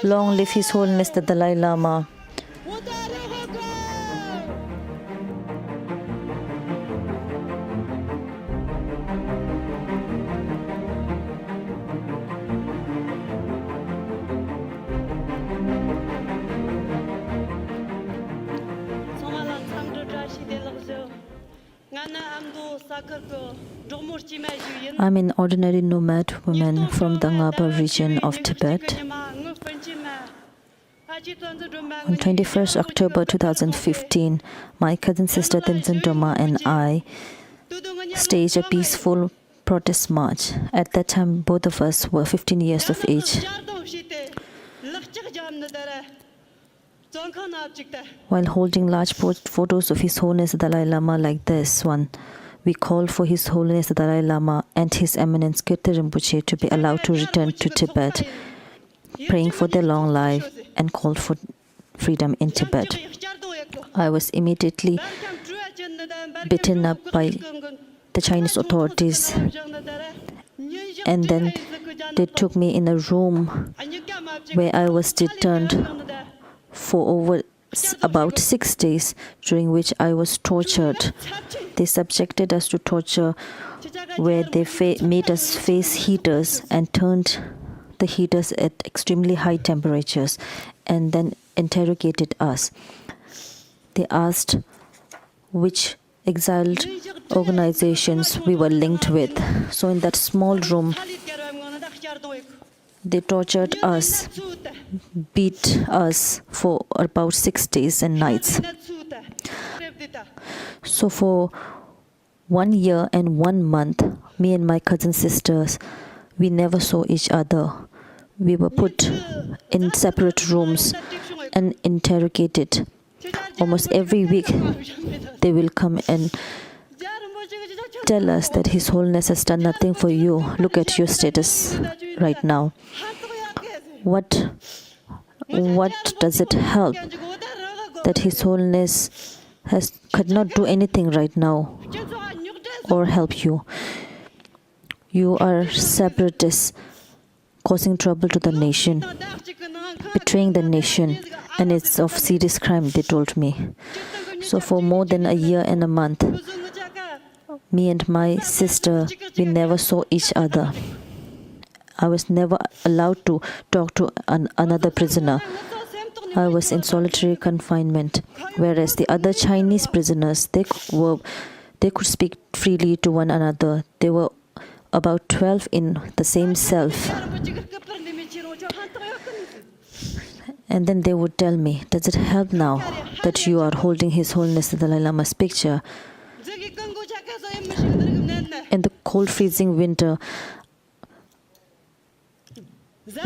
Long live His Holiness the Dalai Lama. I'm an ordinary nomad woman from the Ngaba region of Tibet. On 21st October 2015, my cousin sister Tenzin Doma and I staged a peaceful protest march. At that time, both of us were 15 years of age. While holding large photos of His Holiness the Dalai Lama like this one, we called for His Holiness the Dalai Lama and His Eminence Kirti Rinpoche to be allowed to return to Tibet, praying for their long life and called for freedom in Tibet. I was immediately beaten up by the Chinese authorities, and then they took me in a room where I was detained for over about 6 days, during which I was tortured. They subjected us to torture where they made us face heaters and turned the heaters at extremely high temperatures and then interrogated us. They asked which exiled organizations we were linked with. So in that small room, they tortured us, beat us for about 6 days and nights. So for 1 year and 1 month, me and my cousin sisters, we never saw each other. We were put in separate rooms and interrogated. Almost every week, they will come and tell us that His Holiness has done nothing for you. Look at your status right now. What does it help that His Holiness could not do anything right now or help you? You are separatists, causing trouble to the nation, betraying the nation, and it's of serious crime, they told me. So for more than a year and a month, me and my sister, we never saw each other. I was never allowed to talk to another prisoner. I was in solitary confinement, whereas the other Chinese prisoners, they could speak freely to one another. They were about 12 in the same cell. And then they would tell me, does it help now that you are holding His Holiness the Dalai Lama's picture? In the cold, freezing winter,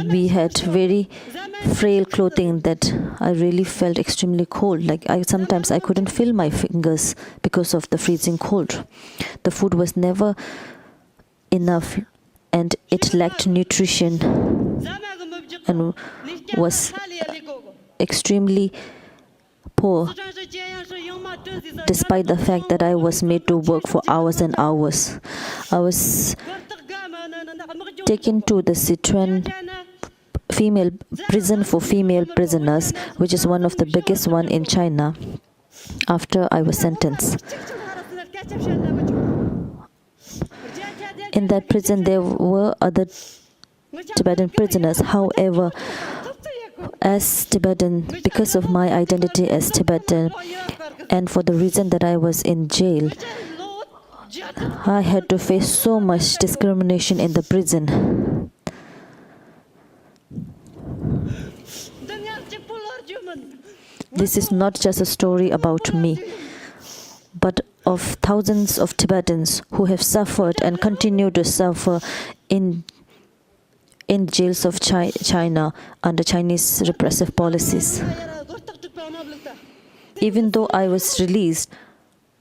we had very frail clothing that I really felt extremely cold. Like sometimes I couldn't feel my fingers because of the freezing cold. The food was never enough and it lacked nutrition and was extremely poor, despite the fact that I was made to work for hours and hours. I was taken to the Sichuan female prison for female prisoners, which is one of the biggest one in China, after I was sentenced. In that prison, there were other Tibetan prisoners. However, as Tibetan, because of my identity as Tibetan, and for the reason that I was in jail, I had to face so much discrimination in the prison. This is not just a story about me, but of thousands of Tibetans who have suffered and continue to suffer in jails of China under Chinese repressive policies. Even though I was released,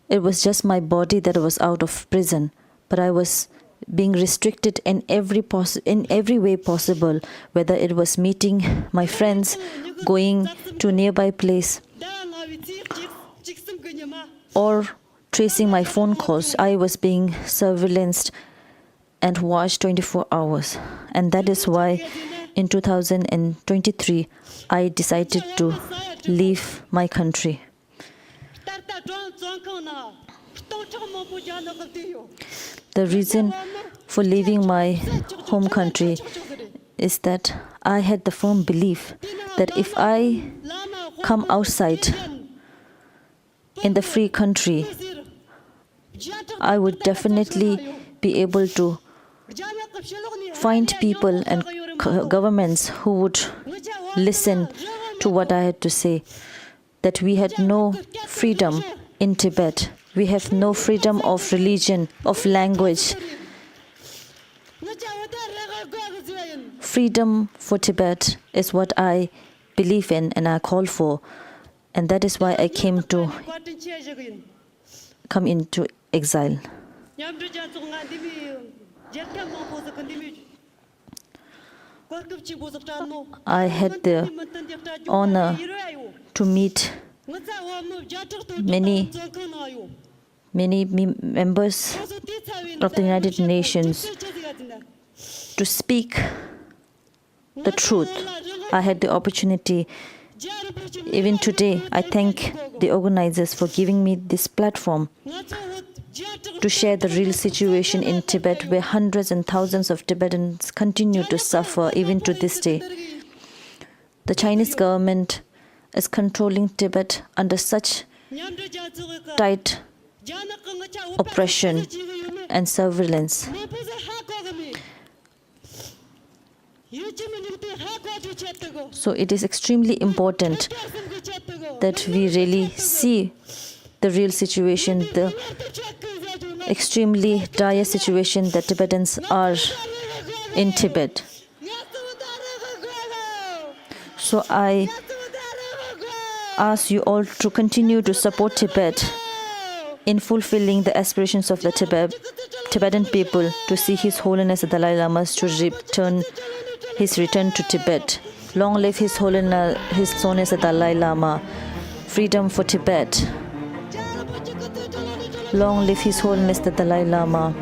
it was just my body that was out of prison, but I was being restricted in every way possible, whether it was meeting my friends, going to a nearby place, or tracing my phone calls. I was being surveillanced and watched 24 hours. And that is why in 2023, I decided to leave my country. The reason for leaving my home country is that I had the firm belief that if I come outside in the free country, I would definitely be able to find people and governments who would listen to what I had to say. That we had no freedom in Tibet. We have no freedom of religion, of language. Freedom for Tibet is what I believe in and I call for. And that is why I come into exile. I had the honor to meet many members of the United Nations to speak the truth. I had the opportunity. Even today, I thank the organizers for giving me this platform to share the real situation in Tibet, where hundreds and thousands of Tibetans continue to suffer even to this day. The Chinese government is controlling Tibet under such tight oppression and surveillance. So it is extremely important that we really see the real situation, the extremely dire situation that Tibetans are in Tibet. So I ask you all to continue to support Tibet in fulfilling the aspirations of the Tibetan people to see His Holiness the Dalai Lama to return to Tibet. Long live His Holiness the Dalai Lama. Freedom for Tibet. Long live His Holiness the Dalai Lama.